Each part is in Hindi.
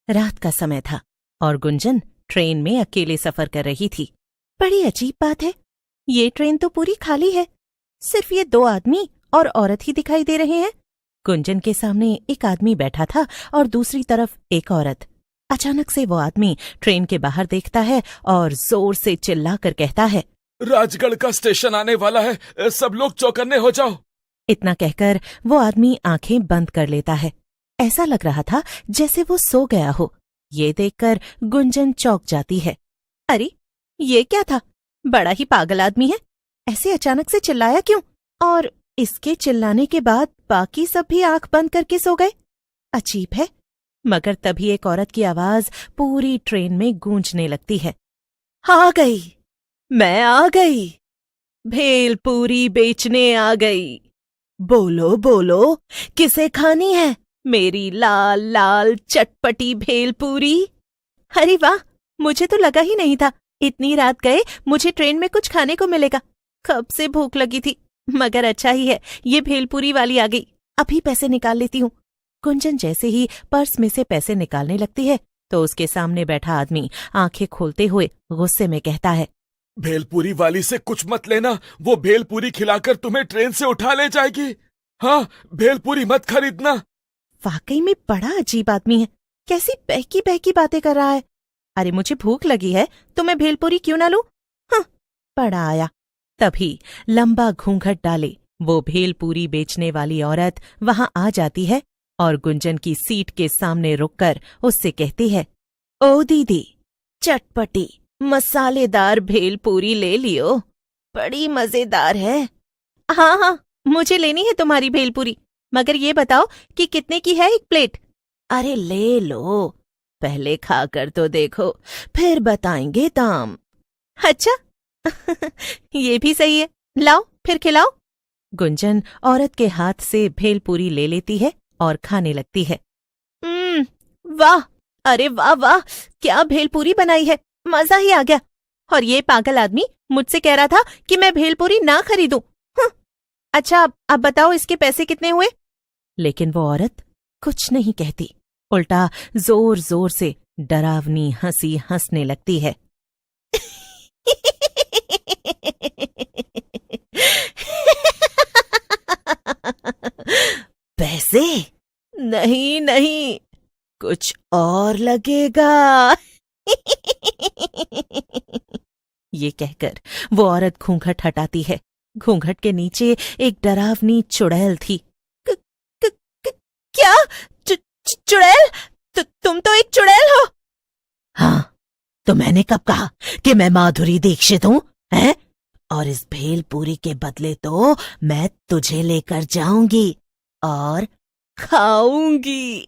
रात का समय था और गुंजन ट्रेन में अकेले सफर कर रही थी। बड़ी अजीब बात है, ये ट्रेन तो पूरी खाली है, सिर्फ ये 2 आदमी और औरत ही दिखाई दे रहे हैं। गुंजन के सामने एक आदमी बैठा था और दूसरी तरफ एक औरत। अचानक से वो आदमी ट्रेन के बाहर देखता है और जोर से चिल्लाकर कहता है, राजगढ़ का स्टेशन आने वाला है, सब लोग चौकन्ने हो जाओ। इतना कहकर वो आदमी आंखें बंद कर लेता है। ऐसा लग रहा था जैसे वो सो गया हो। ये देखकर गुंजन चौंक जाती है। अरे, ये क्या था? बड़ा ही पागल आदमी है, ऐसे अचानक से चिल्लाया क्यों? और इसके चिल्लाने के बाद बाकी सब भी आंख बंद करके सो गए। अजीब है। मगर तभी एक औरत की आवाज पूरी ट्रेन में गूंजने लगती है। आ गई, मैं आ गई, भेलपूरी बेचने आ गई। बोलो बोलो, किसे खानी है मेरी लाल लाल चटपटी भेलपूरी? अरे वाह, मुझे तो लगा ही नहीं था इतनी रात गए मुझे ट्रेन में कुछ खाने को मिलेगा। कब से भूख लगी थी, मगर अच्छा ही है ये भेलपूरी वाली आ गई। अभी पैसे निकाल लेती हूँ। गुंजन जैसे ही पर्स में से पैसे निकालने लगती है तो उसके सामने बैठा आदमी आंखें खोलते हुए गुस्से में कहता है, भेलपूरी वाली से कुछ मत लेना, वो भेलपूरी खिलाकर तुम्हें ट्रेन से उठा ले जाएगी। हाँ, भेलपूरी मत खरीदना। वाकई में बड़ा अजीब आदमी है, कैसी बहकी बहकी बातें कर रहा है। अरे मुझे भूख लगी है तो मैं भेलपूरी क्यों ना लूं? हाँ, बड़ा आया। तभी लंबा घूंघट डाले वो भेलपूरी बेचने वाली औरत वहां आ जाती है और गुंजन की सीट के सामने रुककर उससे कहती है, ओ दीदी, चटपटी मसालेदार भेलपूरी ले लियो, बड़ी मजेदार है। हाँ हाँ, मुझे लेनी है तुम्हारी भेलपूरी, मगर ये बताओ कि कितने की है एक प्लेट? अरे ले लो, पहले खाकर तो देखो, फिर बताएंगे दाम। अच्छा ये भी सही है, लाओ फिर खिलाओ। गुंजन औरत के हाथ से भेलपूरी ले लेती है और खाने लगती है। वाह, अरे वाह वाह, क्या भेलपूरी बनाई है, मजा ही आ गया। और ये पागल आदमी मुझसे कह रहा था कि मैं भेलपूरी ना खरीदूं। अच्छा, अब बताओ इसके पैसे कितने हुए? लेकिन वो औरत कुछ नहीं कहती, उल्टा जोर जोर से डरावनी हंसी हंसने लगती है। पैसे? नहीं नहीं, कुछ और लगेगा। ये कहकर वो औरत घूंघट हटाती है। घूंघट के नीचे एक डरावनी चुड़ैल थी। क, क, क, क्या? चुड़ैल? तुम तो एक चुड़ैल हो। हाँ, तो मैंने कब कहा कि मैं माधुरी दीक्षित हूँ, हैं? और इस भेलपूरी के बदले तो मैं तुझे लेकर जाऊंगी और खाऊंगी।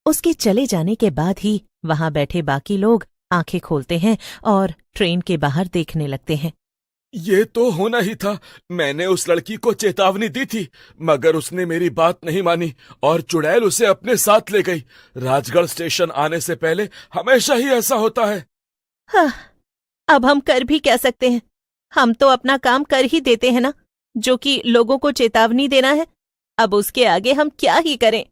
उसके चले जाने के बाद ही वहां बैठे बाकी लोग आंखें खोलते हैं और ट्रेन के बाहर देखने लगते हैं। ये तो होना ही था, मैंने उस लड़की को चेतावनी दी थी, मगर उसने मेरी बात नहीं मानी और चुड़ैल उसे अपने साथ ले गई। राजगढ़ स्टेशन आने से पहले हमेशा ही ऐसा होता है। हाँ, अब हम कर भी क्या सकते हैं? हम तो अपना काम कर ही देते हैं ना, जो कि लोगों को चेतावनी देना है। अब उसके आगे हम क्या ही करें?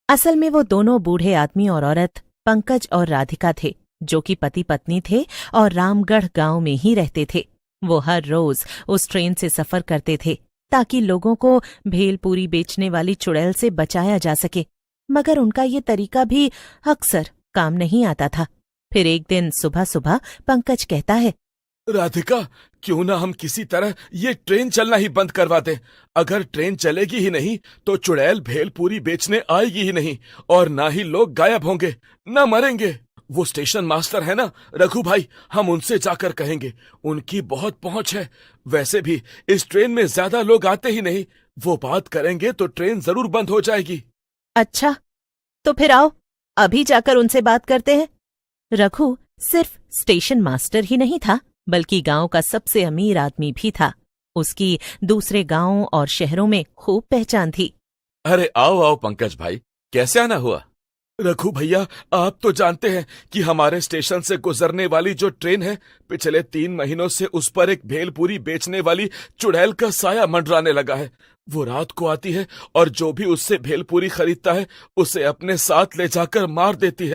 असल में वो दोनों बूढ़े आदमी और औरत पंकज और राधिका थे, जो कि पति पत्नी थे और रामगढ़ गांव में ही रहते थे। वो हर रोज उस ट्रेन से सफर करते थे ताकि लोगों को भेलपूरी बेचने वाली चुड़ैल से बचाया जा सके, मगर उनका ये तरीका भी अक्सर काम नहीं आता था। फिर एक दिन सुबह सुबह पंकज कहता है, राधिका, क्यों ना हम किसी तरह ये ट्रेन चलना ही बंद करवा दें। अगर ट्रेन चलेगी ही नहीं तो चुड़ैल भेलपूरी बेचने आएगी ही नहीं और ना ही लोग गायब होंगे, ना मरेंगे। वो स्टेशन मास्टर है ना, रघु भाई, हम उनसे जाकर कहेंगे, उनकी बहुत पहुंच है। वैसे भी इस ट्रेन में ज्यादा लोग आते ही नहीं, वो बात करेंगे तो ट्रेन जरूर बंद हो जाएगी। अच्छा, तो फिर आओ अभी जाकर उनसे बात करते हैं। रघु सिर्फ स्टेशन मास्टर ही नहीं था, बल्कि गांव का सबसे अमीर आदमी भी था। उसकी दूसरे गांवों और शहरों में खूब पहचान थी। अरे आओ आओ पंकज भाई, कैसे आना हुआ? रघु भैया, आप तो जानते हैं कि हमारे स्टेशन से गुजरने वाली जो ट्रेन है, पिछले 3 महीनों से उस पर एक भेलपूरी बेचने वाली चुड़ैल का साया मंडराने लगा है। वो रात को आती है और जो भी उससे भेलपूरी खरीदता है उसे अपने साथ ले जाकर मार देती है।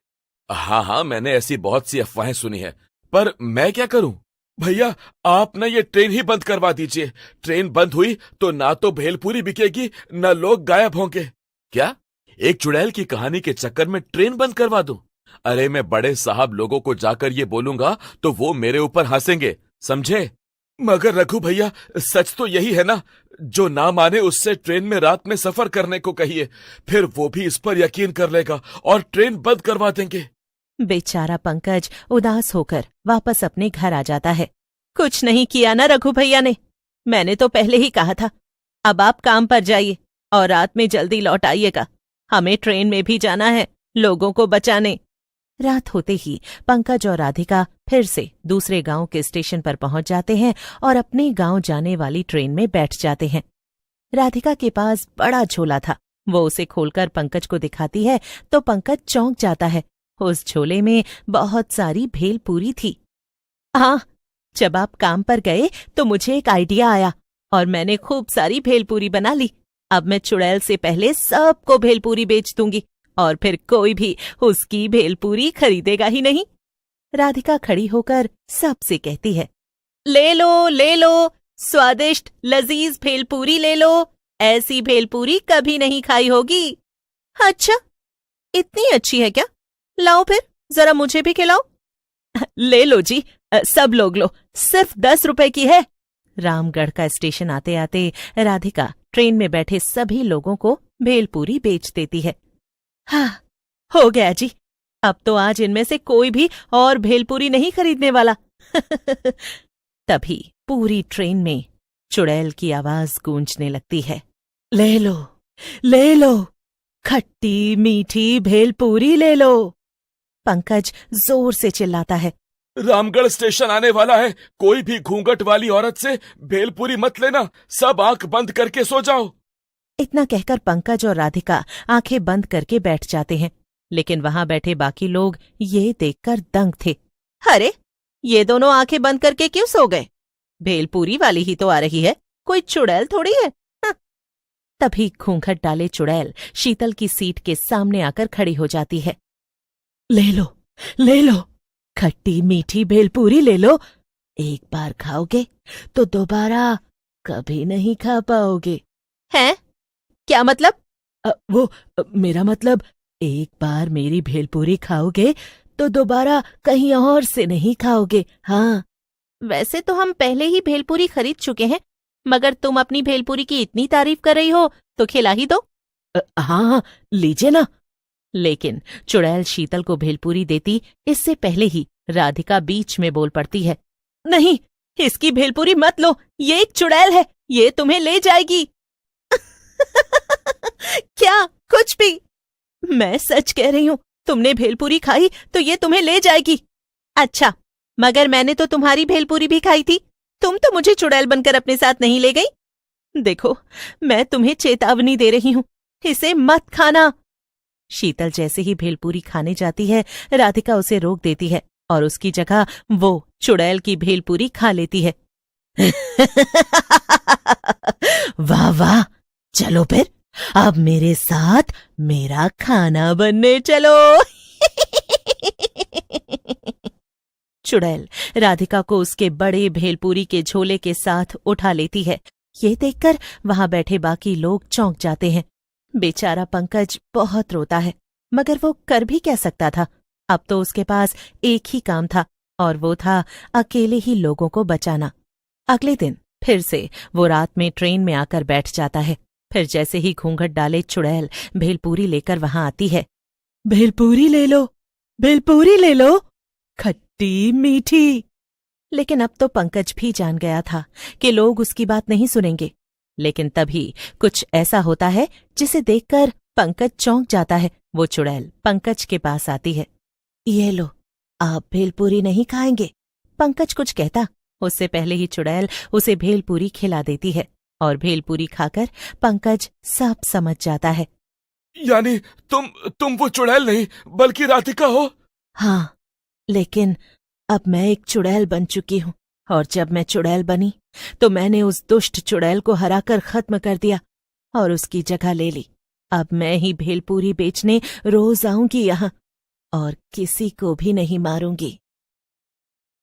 हाँ हाँ, मैंने ऐसी बहुत सी अफवाहें सुनी है, पर मैं क्या करूं? भैया, आप ना ये ट्रेन ही बंद करवा दीजिए। ट्रेन बंद हुई तो ना तो भेलपूरी बिकेगी, न लोग गायब होंगे। क्या? एक चुड़ैल की कहानी के चक्कर में ट्रेन बंद करवा दूं? अरे, मैं बड़े साहब लोगों को जाकर ये बोलूंगा तो वो मेरे ऊपर हंसेंगे, समझे? मगर रघु भैया, सच तो यही है ना? जो ना माने उससे ट्रेन में रात में सफर करने को कहिए, फिर वो भी इस पर यकीन कर लेगा और ट्रेन बंद करवा देंगे। बेचारा पंकज उदास होकर वापस अपने घर आ जाता है। कुछ नहीं किया ना रघु भैया ने, मैंने तो पहले ही कहा था। अब आप काम पर जाइए और रात में जल्दी लौट आइएगा। हमें ट्रेन में भी जाना है, लोगों को बचाने। रात होते ही पंकज और राधिका फिर से दूसरे गांव के स्टेशन पर पहुंच जाते हैं और अपने गांव जाने वाली ट्रेन में बैठ जाते हैं। राधिका के पास बड़ा झोला था। वो उसे खोलकर पंकज को दिखाती है तो पंकज चौंक जाता है। उस झोले में बहुत सारी भेलपूरी थी। हाँ, जब आप काम पर गए तो मुझे एक आइडिया आया और मैंने खूब सारी भेलपूरी बना ली। अब मैं चुड़ैल से पहले सबको भेलपूरी बेच दूंगी और फिर कोई भी उसकी भेलपूरी खरीदेगा ही नहीं। राधिका खड़ी होकर सबसे कहती है, ले लो, स्वादिष्ट लजीज भेलपूरी ले लो। ऐसी भेलपूरी कभी नहीं खाई होगी। अच्छा, इतनी अच्छी है क्या? लाओ फिर, जरा मुझे भी खिलाओ। ले लो जी, सब लोग लो, सिर्फ 10 रुपए की है। रामगढ़ का स्टेशन आते आते राधिका ट्रेन में बैठे सभी लोगों को भेलपूरी बेच देती है। हाँ, हो गया जी, अब तो आज इनमें से कोई भी और भेलपूरी नहीं खरीदने वाला। तभी पूरी ट्रेन में चुड़ैल की आवाज गूंजने लगती है। ले लो, खट्टी मीठी भेलपूरी ले लो। पंकज जोर से चिल्लाता है, रामगढ़ स्टेशन आने वाला है, कोई भी घूंघट वाली औरत से भेलपूरी मत लेना, सब आंख बंद करके सो जाओ। इतना कहकर पंकज और राधिका आंखें बंद करके बैठ जाते हैं, लेकिन वहां बैठे बाकी लोग ये देखकर दंग थे। अरे, ये दोनों आंखें बंद करके क्यों सो गए? भेलपूरी वाली ही तो आ रही है, कोई चुड़ैल थोड़ी है। हाँ। तभी घूंघट डाले चुड़ैल शीतल की सीट के सामने आकर खड़ी हो जाती है। ले लो, खट्टी मीठी भेलपूरी ले लो। एक बार खाओगे तो दोबारा कभी नहीं खा पाओगे। हैं? क्या मतलब? मेरा मतलब, एक बार मेरी भेलपूरी खाओगे तो दोबारा कहीं और से नहीं खाओगे। हाँ, वैसे तो हम पहले ही भेलपूरी खरीद चुके हैं, मगर तुम अपनी भेलपूरी की इतनी तारीफ कर रही हो तो खिला ही दो। हाँ, लीजिए ना। लेकिन चुड़ैल शीतल को भेलपूरी देती इससे पहले ही राधिका बीच में बोल पड़ती है, नहीं, इसकी भेलपूरी मत लो, ये एक चुड़ैल है, ये तुम्हें ले जाएगी। क्या? कुछ भी? मैं सच कह रही हूं, तुमने भेलपूरी खाई तो ये तुम्हें ले जाएगी। अच्छा, मगर मैंने तो तुम्हारी भेलपूरी भी खाई थी, तुम तो मुझे चुड़ैल बनकर अपने साथ नहीं ले गई। देखो, मैं तुम्हें चेतावनी दे रही हूं, इसे मत खाना। शीतल जैसे ही भेलपूरी खाने जाती है, राधिका उसे रोक देती है और उसकी जगह वो चुड़ैल की भेलपूरी खा लेती है। वाह वाह, चलो फिर, अब मेरे साथ मेरा खाना बनने चलो। चुड़ैल राधिका को उसके बड़े भेलपूरी के झोले के साथ उठा लेती है। ये देखकर वहां बैठे बाकी लोग चौंक जाते हैं। बेचारा पंकज बहुत रोता है, मगर वो कर भी क्या सकता था? अब तो उसके पास एक ही काम था और वो था अकेले ही लोगों को बचाना। अगले दिन फिर से वो रात में ट्रेन में आकर बैठ जाता है। फिर जैसे ही घूंघट डाले चुड़ैल भेलपूरी लेकर वहां आती है। भेलपूरी ले लो, खट्टी मीठी। लेकिन अब तो पंकज भी जान गया था कि लोग उसकी बात नहीं सुनेंगे। लेकिन तभी कुछ ऐसा होता है जिसे देखकर पंकज चौंक जाता है। वो चुड़ैल पंकज के पास आती है। ये लो, आप भेलपूरी नहीं खाएंगे? पंकज कुछ कहता उससे पहले ही चुड़ैल उसे भेलपूरी खिला देती है और भेलपूरी खाकर पंकज सब समझ जाता है। यानी तुम वो चुड़ैल नहीं बल्कि राधिका हो? हाँ, लेकिन अब मैं एक चुड़ैल बन चुकी हूँ, और जब मैं चुड़ैल बनी तो मैंने उस दुष्ट चुड़ैल को हराकर खत्म कर दिया और उसकी जगह ले ली। अब मैं ही भेलपूरी बेचने रोज आऊंगी यहाँ और किसी को भी नहीं मारूंगी।